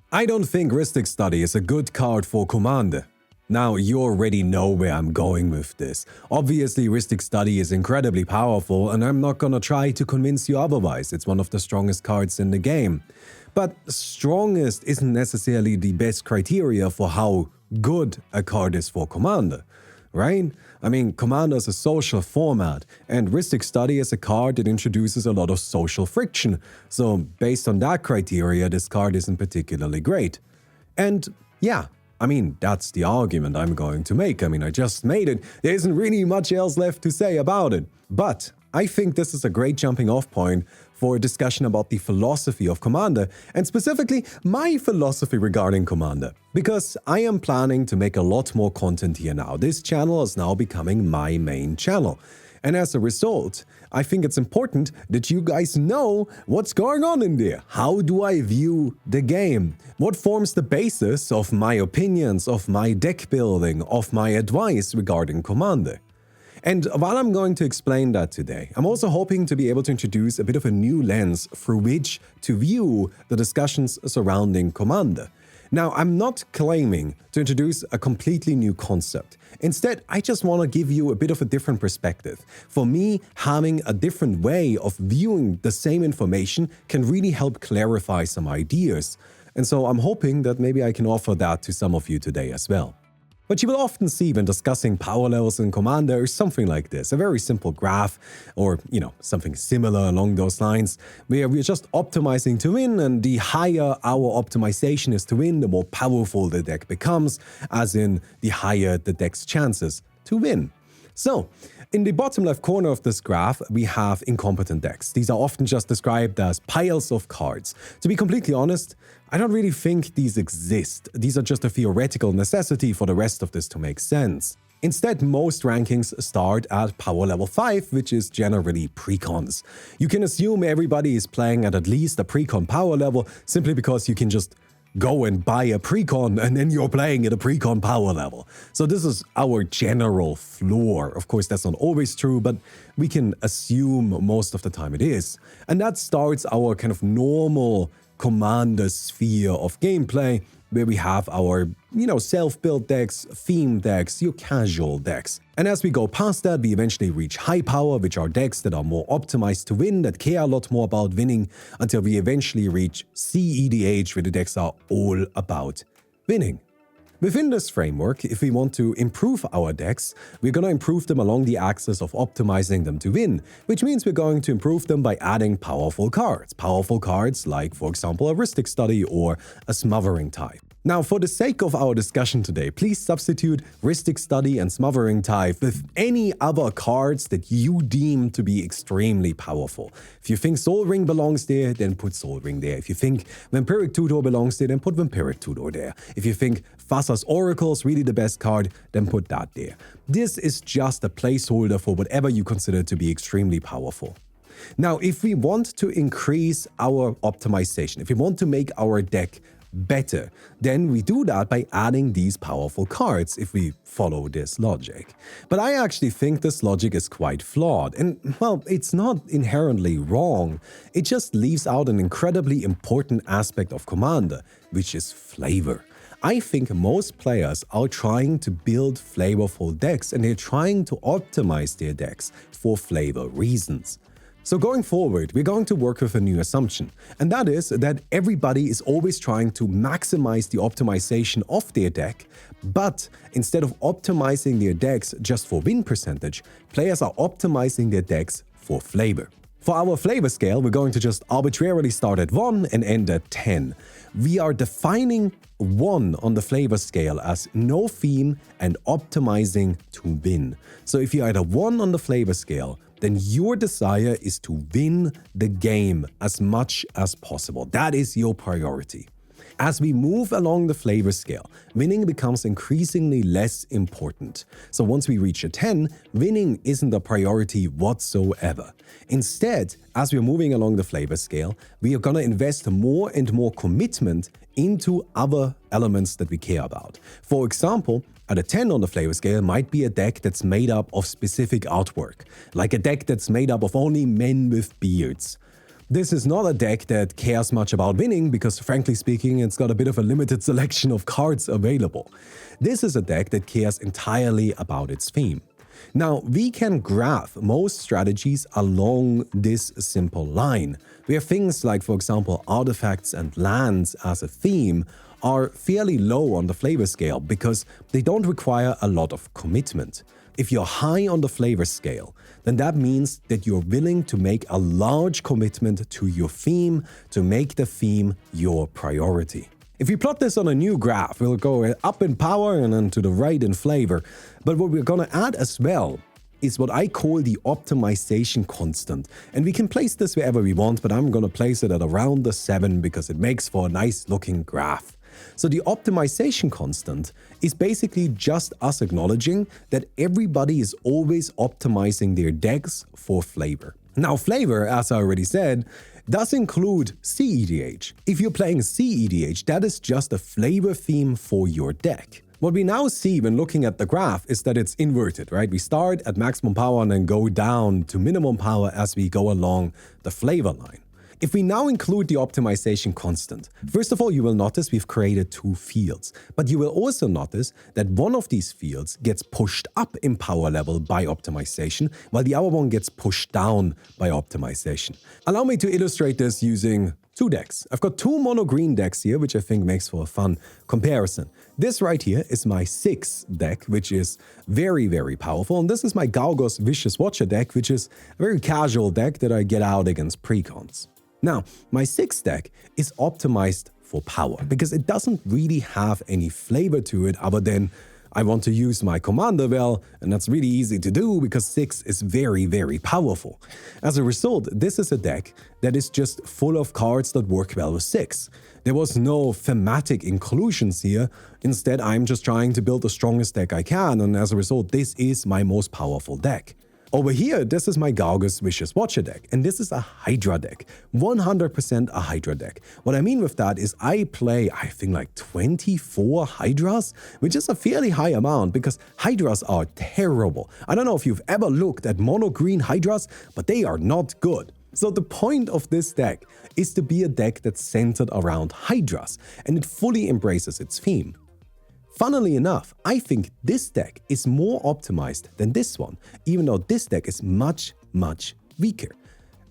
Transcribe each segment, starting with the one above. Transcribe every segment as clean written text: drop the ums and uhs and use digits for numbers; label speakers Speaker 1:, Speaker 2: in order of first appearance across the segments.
Speaker 1: I don't think Rhystic Study is a good card for Commander. Now, you already know where I'm going with this. Obviously, Rhystic Study is incredibly powerful, and I'm not gonna try to convince you otherwise. It's one of the strongest cards in the game. But strongest isn't necessarily the best criteria for how good a card is for Commander, right? I mean, Commander is a social format, and Rhystic Study is a card that introduces a lot of social friction. So, based on that criteria, this card isn't particularly great. And yeah, I mean, that's the argument I'm going to make. I mean, I just made it. There isn't really much else left to say about it. But I think this is a great jumping off point for a discussion about the philosophy of Commander, and specifically my philosophy regarding Commander. Because I am planning to make a lot more content here now. This channel is now becoming my main channel. And as a result, I think it's important that you guys know what's going on in there. How do I view the game? What forms the basis of my opinions, of my deck building, of my advice regarding Commander? And while I'm going to explain that today, I'm also hoping to be able to introduce a bit of a new lens through which to view the discussions surrounding Commander. Now, I'm not claiming to introduce a completely new concept. Instead, I just want to give you a bit of a different perspective. For me, having a different way of viewing the same information can really help clarify some ideas. And so I'm hoping that maybe I can offer that to some of you today as well. What you will often see when discussing power levels in Commander is something like this, a very simple graph, or, something similar along those lines, where we're just optimizing to win, and the higher our optimization is to win, the more powerful the deck becomes, as in the higher the deck's chances to win. So, in the bottom left corner of this graph, we have incompetent decks. These are often just described as piles of cards. To be completely honest, I don't really think these exist. These are just a theoretical necessity for the rest of this to make sense. Instead, most rankings start at power level 5, which is generally precons. You can assume everybody is playing at least a precon power level simply because you can just go and buy a precon and then you're playing at a precon power level. So this is our general floor. Of course, that's not always true, but we can assume most of the time it is. And that starts our kind of normal Commander sphere of gameplay, where we have our, self-built decks, theme decks, your casual decks. And as we go past that, we eventually reach high power, which are decks that are more optimized to win, that care a lot more about winning, until we eventually reach CEDH, where the decks are all about winning. Within this framework, if we want to improve our decks, we're going to improve them along the axis of optimizing them to win, which means we're going to improve them by adding powerful cards. Powerful cards like, for example, a Rhystic Study or a Smothering Tithe. Now, for the sake of our discussion today, please substitute Rhystic Study and Smothering Tithe with any other cards that you deem to be extremely powerful. If you think Soul Ring belongs there, then put Soul Ring there. If you think Vampiric Tutor belongs there, then put Vampiric Tutor there. If you think Thassa's Oracle is really the best card, then put that there. This is just a placeholder for whatever you consider to be extremely powerful. Now, if we want to increase our optimization, if we want to make our deck better, then we do that by adding these powerful cards if we follow this logic. But I actually think this logic is quite flawed, and well, it's not inherently wrong. It just leaves out an incredibly important aspect of Commander, which is flavor. I think most players are trying to build flavorful decks, and they're trying to optimize their decks for flavor reasons. So going forward, we're going to work with a new assumption, and that is that everybody is always trying to maximize the optimization of their deck, but instead of optimizing their decks just for win percentage, players are optimizing their decks for flavor. For our flavor scale, we're going to just arbitrarily start at 1 and end at 10. We are defining 1 on the flavor scale as no theme and optimizing to win. So if you're at a 1 on the flavor scale, then your desire is to win the game as much as possible. That is your priority. As we move along the flavor scale, winning becomes increasingly less important. So once we reach a 10, winning isn't a priority whatsoever. Instead, as we're moving along the flavor scale, we are going to invest more and more commitment into other elements that we care about. For example, at a 10 on the flavor scale might be a deck that's made up of specific artwork, like a deck that's made up of only men with beards. This is not a deck that cares much about winning because, frankly speaking, it's got a bit of a limited selection of cards available. This is a deck that cares entirely about its theme. Now, we can graph most strategies along this simple line, where things like, for example, artifacts and lands as a theme are fairly low on the flavor scale because they don't require a lot of commitment. If you're high on the flavor scale, then that means that you're willing to make a large commitment to your theme, to make the theme your priority. If we plot this on a new graph, we'll go up in power and then to the right in flavor. But what we're going to add as well is what I call the optimization constant. And we can place this wherever we want, but I'm going to place it at around the 7 because it makes for a nice looking graph. So the optimization constant is basically just us acknowledging that everybody is always optimizing their decks for flavor. Now, flavor, as I already said, does include CEDH. If you're playing CEDH, that is just a flavor theme for your deck. What we now see when looking at the graph is that it's inverted, right? We start at maximum power and then go down to minimum power as we go along the flavor line. If we now include the optimization constant, first of all, you will notice we've created 2 fields, but you will also notice that one of these fields gets pushed up in power level by optimization, while the other one gets pushed down by optimization. Allow me to illustrate this using 2 decks. I've got 2 mono green decks here, which I think makes for a fun comparison. This right here is my 6 deck, which is very, very powerful. And this is my Galgos Vicious Watcher deck, which is a very casual deck that I get out against precons. Now, my 6 deck is optimized for power because it doesn't really have any flavor to it other than I want to use my commander well, and that's really easy to do because 6 is very, very powerful. As a result, this is a deck that is just full of cards that work well with 6. There was no thematic inclusions here. Instead, I'm just trying to build the strongest deck I can, and as a result, this is my most powerful deck. Over here, this is my Galgos Vicious Watcher deck, and this is a Hydra deck, 100% a Hydra deck. What I mean with that is I play, I think like 24 Hydras, which is a fairly high amount because Hydras are terrible. I don't know if you've ever looked at mono green Hydras, but they are not good. So the point of this deck is to be a deck that's centered around Hydras, and it fully embraces its theme. Funnily enough, I think this deck is more optimized than this one, even though this deck is much, much weaker.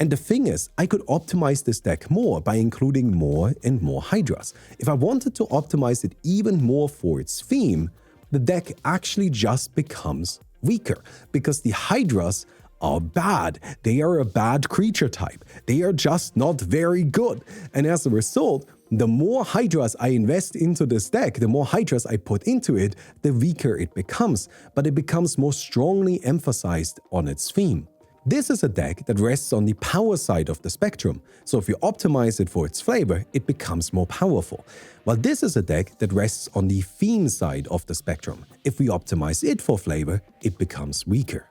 Speaker 1: And the thing is, I could optimize this deck more by including more and more Hydras. If I wanted to optimize it even more for its theme, the deck actually just becomes weaker because the Hydras are bad. They are a bad creature type. They are just not very good. And as a result, the more Hydras I invest into this deck, the more Hydras I put into it, the weaker it becomes, but it becomes more strongly emphasized on its theme. This is a deck that rests on the power side of the spectrum, so if you optimize it for its flavor, it becomes more powerful. While this is a deck that rests on the theme side of the spectrum. If we optimize it for flavor, it becomes weaker.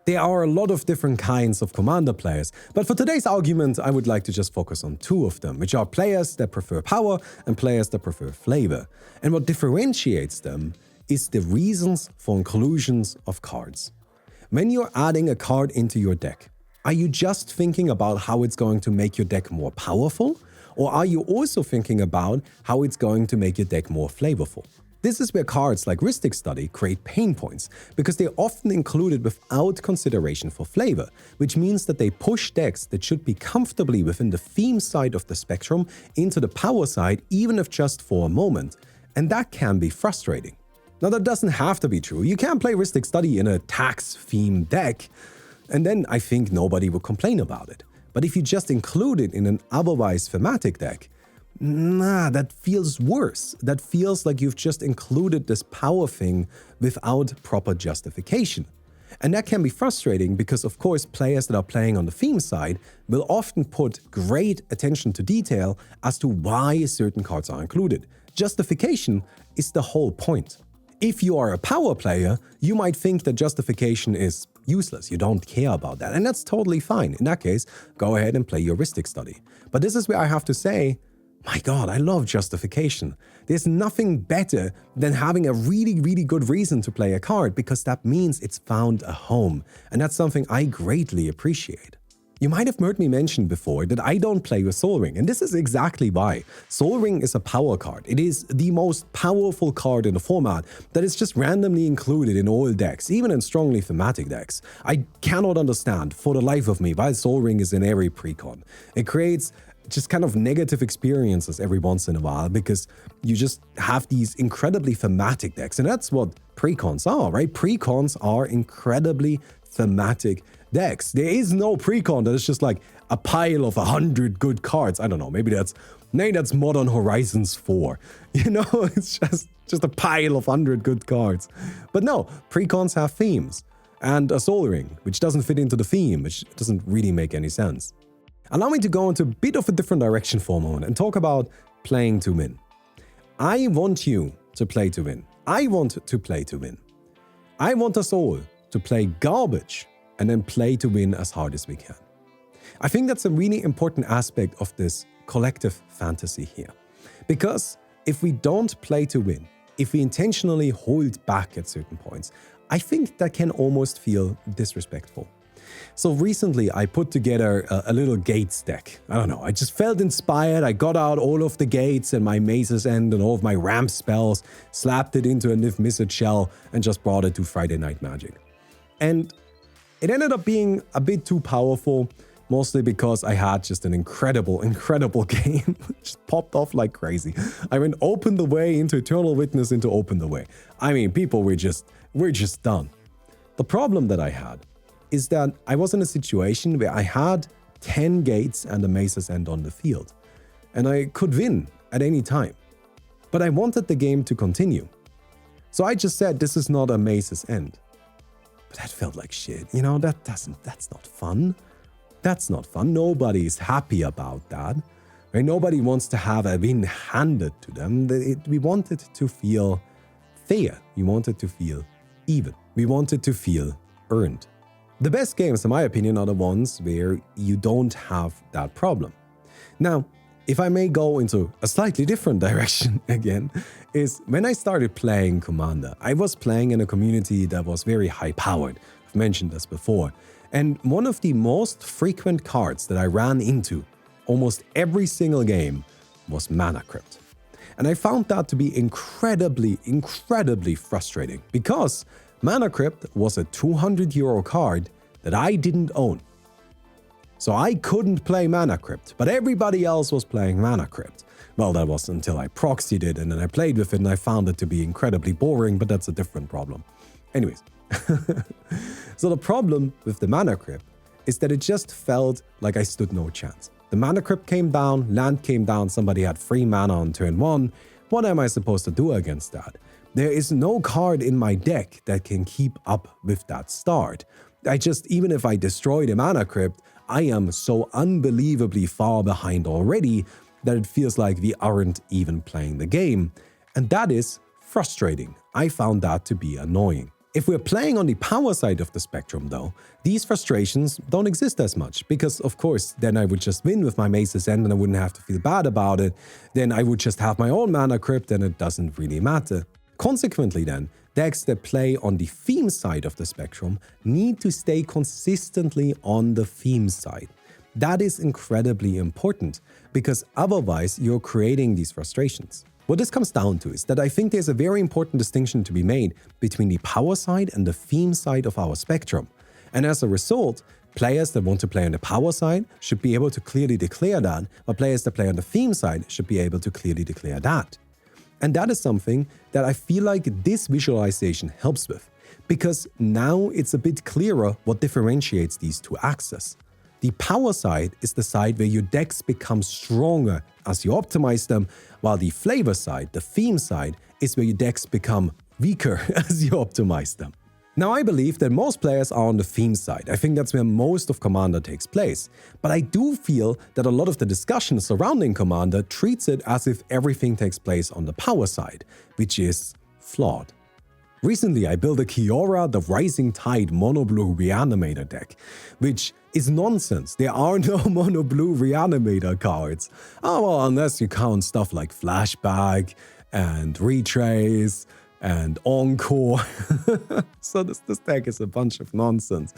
Speaker 1: There are a lot of different kinds of commander players, but for today's argument, I would like to just focus on 2 of them, which are players that prefer power and players that prefer flavor. And what differentiates them is the reasons for inclusions of cards. When you're adding a card into your deck, are you just thinking about how it's going to make your deck more powerful? Or are you also thinking about how it's going to make your deck more flavorful? This is where cards like Rhystic Study create pain points, because they're often included without consideration for flavor, which means that they push decks that should be comfortably within the theme side of the spectrum into the power side, even if just for a moment, and that can be frustrating. Now, that doesn't have to be true. You can play Rhystic Study in a tax-themed deck, and then I think nobody would complain about it. But if you just include it in an otherwise thematic deck, that feels worse. That feels like you've just included this power thing without proper justification. And that can be frustrating because, of course, players that are playing on the theme side will often put great attention to detail as to why certain cards are included. Justification is the whole point. If you are a power player, you might think that justification is useless. You don't care about that. And that's totally fine. In that case, go ahead and play your Rhystic Study. But this is where I have to say, my God, I love justification. There's nothing better than having a really, really good reason to play a card because that means it's found a home. And that's something I greatly appreciate. You might have heard me mention before that I don't play with Sol Ring, and this is exactly why. Sol Ring is a power card. It is the most powerful card in the format that is just randomly included in all decks, even in strongly thematic decks. I cannot understand for the life of me why Sol Ring is in every precon. It creates just kind of negative experiences every once in a while because you just have these incredibly thematic decks, and that's what precons are, right? Precons are incredibly thematic decks. There is no precon that is just like a pile of 100 good cards. I don't know, maybe that's Modern Horizons 4. You know, it's just a pile of 100 good cards. But no, precons have themes. And a Sol Ring, which doesn't fit into the theme, which doesn't really make any sense. Allow me to go into a bit of a different direction for a moment and talk about playing to win. I want you to play to win. I want to play to win. I want us all to play garbage and then play to win as hard as we can. I think that's a really important aspect of this collective fantasy here. Because if we don't play to win, if we intentionally hold back at certain points, I think that can almost feel disrespectful. So recently I put together a little gates deck. I don't know, I just felt inspired. I got out all of the gates and my Maze's End and all of my ramp spells, slapped it into a Nif Mizzet shell and just brought it to Friday Night Magic. And it ended up being a bit too powerful, mostly because I had just an incredible game. Just popped off like crazy. I went Open the Way into Eternal Witness into Open the Way. I mean, people we're just done. The problem that I had is that I was in a situation where I had 10 gates and a Maze's End on the field. And I could win at any time. But I wanted the game to continue. So I just said, this is not a Maze's End. But that felt like shit. You know, that's not fun. That's not fun. Nobody's happy about that. Right? Nobody wants to have a win handed to them. We want it to feel fair. We want it to feel even. We want it to feel earned. The best games, in my opinion, are the ones where you don't have that problem. Now, if I may go into a slightly different direction again, is when I started playing Commander, I was playing in a community that was very high-powered. I've mentioned this before. And one of the most frequent cards that I ran into almost every single game was Mana Crypt. And I found that to be incredibly frustrating because Mana Crypt was a €200 card that I didn't own. So I couldn't play Mana Crypt, but everybody else was playing Mana Crypt. Well, that was until I proxied it and then I played with it and I found it to be incredibly boring, but that's a different problem. Anyways, so the problem with the Mana Crypt is that it just felt like I stood no chance. The Mana Crypt came down, land came down, somebody had free mana on turn 1. What am I supposed to do against that? There is no card in my deck that can keep up with that start. Even if I destroy the Mana Crypt, I am so unbelievably far behind already that it feels like we aren't even playing the game. And that is frustrating. I found that to be annoying. If we're playing on the power side of the spectrum though, these frustrations don't exist as much because of course then I would just win with my Maze's End and I wouldn't have to feel bad about it. Then I would just have my own Mana Crypt and it doesn't really matter. Consequently then, decks that play on the theme side of the spectrum need to stay consistently on the theme side. That is incredibly important because otherwise you're creating these frustrations. What this comes down to is that I think there's a very important distinction to be made between the power side and the theme side of our spectrum. And as a result, players that want to play on the power side should be able to clearly declare that, while players that play on the theme side should be able to clearly declare that. And that is something that I feel like this visualization helps with, because now it's a bit clearer what differentiates these two axes. The power side is the side where your decks become stronger as you optimize them, while the flavor side, the theme side, is where your decks become weaker as you optimize them. Now, I believe that most players are on the theme side. I think that's where most of Commander takes place. But I do feel that a lot of the discussion surrounding Commander treats it as if everything takes place on the power side, which is flawed. Recently, I built a Kiora the Rising Tide Mono Blue Reanimator deck, which is nonsense. There are no Mono Blue Reanimator cards. Oh, well, unless you count stuff like Flashback and Retrace and Encore. So this deck is a bunch of nonsense.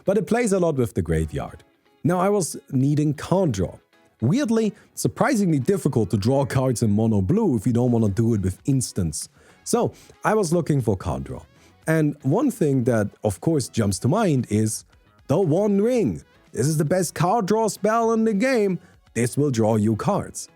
Speaker 1: But it plays a lot with the graveyard. Now I was needing card draw. Weirdly, surprisingly difficult to draw cards in mono blue if you don't want to do it with instants. So I was looking for card draw. And one thing that of course jumps to mind is the One Ring. This is the best card draw spell in the game. This will draw you cards.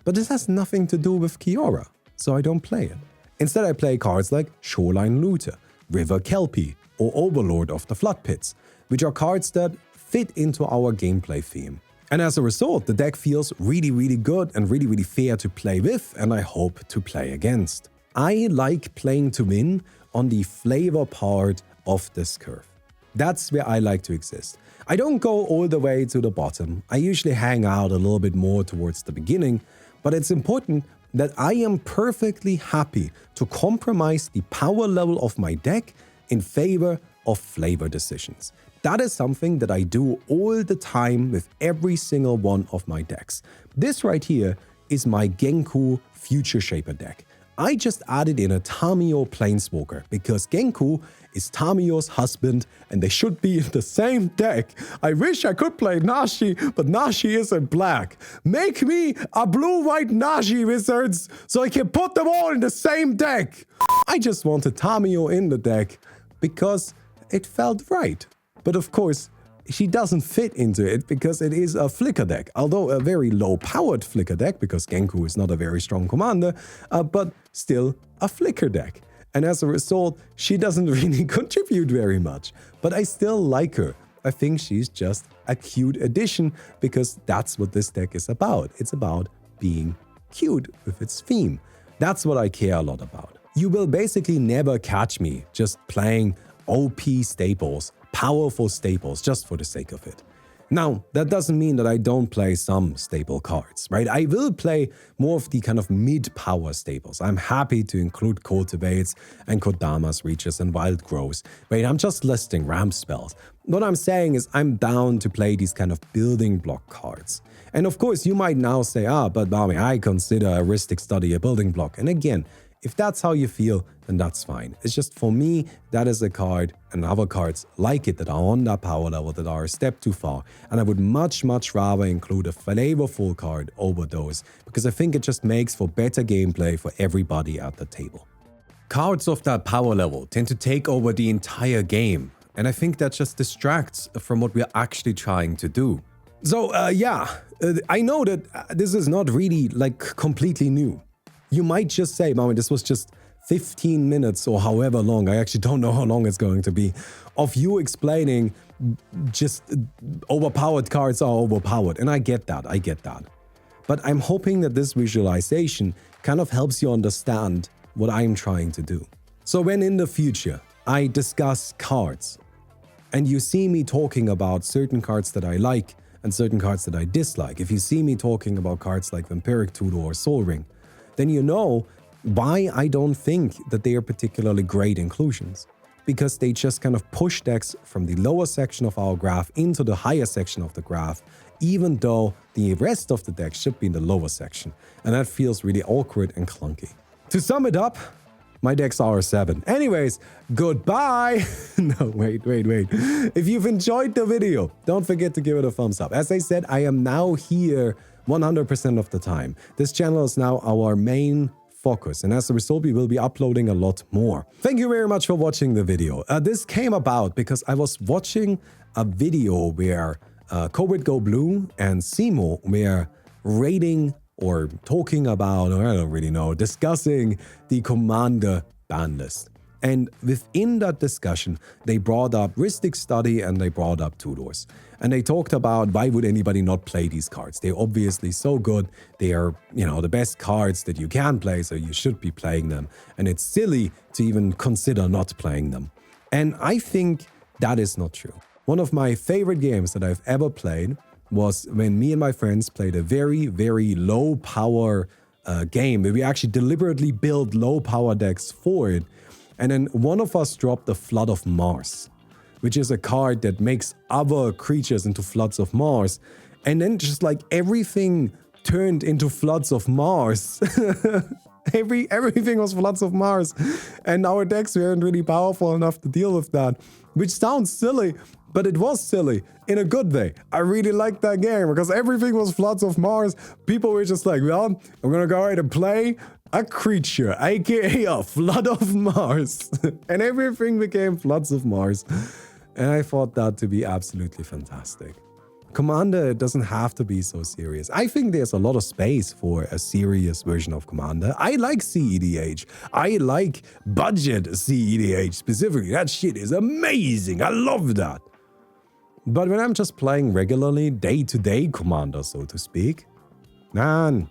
Speaker 1: But this has nothing to do with Kiora, so I don't play it. Instead I play cards like Shoreline Looter, River Kelpie, or Overlord of the Flood Pits, which are cards that fit into our gameplay theme. And as a result, the deck feels really good and really fair to play with, and I hope to play against. I like playing to win on the flavor part of this curve. That's where I like to exist. I don't go all the way to the bottom. I usually hang out a little bit more towards the beginning, but it's important that I am perfectly happy to compromise the power level of my deck in favor of flavor decisions. That is something that I do all the time with every single one of my decks. This right here is my Genku Future Shaper deck. I just added in a Tamiyo Planeswalker because Genku is Tamiyo's husband and they should be in the same deck. I wish I could play Nashi, but Nashi isn't black. Make me a blue-white Nashi, wizards, so I can put them all in the same deck. I just wanted Tamiyo in the deck because it felt right. But of course, she doesn't fit into it because it is a flicker deck, although a very low-powered flicker deck because Genku is not a very strong commander, but still a flicker deck. And as a result, she doesn't really contribute very much. But I still like her. I think she's just a cute addition because that's what this deck is about. It's about being cute with its theme. That's what I care a lot about. You will basically never catch me just playing OP staples, powerful staples, just for the sake of it. Now, that doesn't mean that I don't play some staple cards, right? I will play more of the kind of mid-power staples. I'm happy to include Cultivates and Kodama's Reaches and Wild Growths, right? I'm just listing ramp spells. What I'm saying is I'm down to play these kind of building block cards. And of course, you might now say, but Baumi, I consider a Rhystic Study a building block. And again, if that's how you feel, then that's fine. It's just for me, that is a card and other cards like it that are on that power level that are a step too far. And I would much rather include a flavorful card over those because I think it just makes for better gameplay for everybody at the table. Cards of that power level tend to take over the entire game. And I think that just distracts from what we're actually trying to do. So I know that this is not really like completely new. You might just say, Baumi, this was just 15 minutes or however long, I actually don't know how long it's going to be, of you explaining just overpowered cards are overpowered. And I get that. But I'm hoping that this visualization kind of helps you understand what I'm trying to do. So when in the future I discuss cards and you see me talking about certain cards that I like and certain cards that I dislike, if you see me talking about cards like Vampiric Tutor or Soul Ring, then you know why I don't think that they are particularly great inclusions. Because they just kind of push decks from the lower section of our graph into the higher section of the graph, even though the rest of the deck should be in the lower section. And that feels really awkward and clunky. To sum it up, my decks are a 7. Anyways, goodbye! No, wait. If you've enjoyed the video, don't forget to give it a thumbs up. As I said, I am now here 100% of the time. This channel is now our main focus, and as a result, we will be uploading a lot more. Thank you very much for watching the video. This came about because I was watching a video where Covid Go Blue and Simo were rating or talking about, or I don't really know, discussing the Commander ban list. And within that discussion, they brought up Rhystic Study and they brought up Tudors. And they talked about why would anybody not play these cards? They're obviously so good. They are, the best cards that you can play, so you should be playing them. And it's silly to even consider not playing them. And I think that is not true. One of my favorite games that I've ever played was when me and my friends played a very low power game where we actually deliberately built low power decks for it. And then one of us dropped the Flood of Mars, which is a card that makes other creatures into Floods of Mars. And then just like everything turned into Floods of Mars. Everything was Floods of Mars. And our decks weren't really powerful enough to deal with that, which sounds silly, But it was silly in a good way. I really liked that game because everything was Floods of Mars. People were just like, well, I'm gonna go ahead and play a creature, aka a Flood of Mars. And everything became Floods of Mars. And I thought that to be absolutely fantastic. Commander doesn't have to be so serious. I think there's a lot of space for a serious version of Commander. I like CEDH. I like budget CEDH specifically. That shit is amazing. I love that. But when I'm just playing regularly, day-to-day Commander, so to speak, man,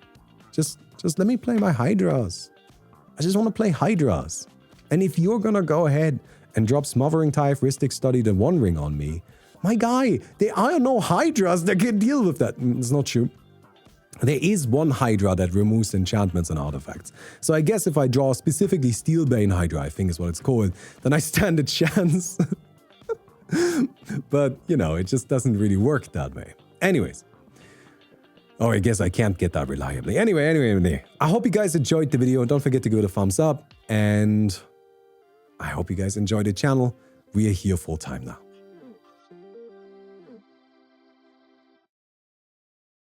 Speaker 1: just let me play my Hydras. I just want to play Hydras. And if you're gonna go ahead and drop Smothering Tithe, Rhystic Study, and One Ring on me, my guy, there are no Hydras that can deal with that. It's not true. There is one Hydra that removes enchantments and artifacts. So I guess if I draw specifically Steelbane Hydra, I think is what it's called, then I stand a chance. But, you know, it just doesn't really work that way. Anyways. Oh, I guess I can't get that reliably. Anyway. I hope you guys enjoyed the video. Don't forget to give it a thumbs up. And I hope you guys enjoyed the channel. We are here full time now.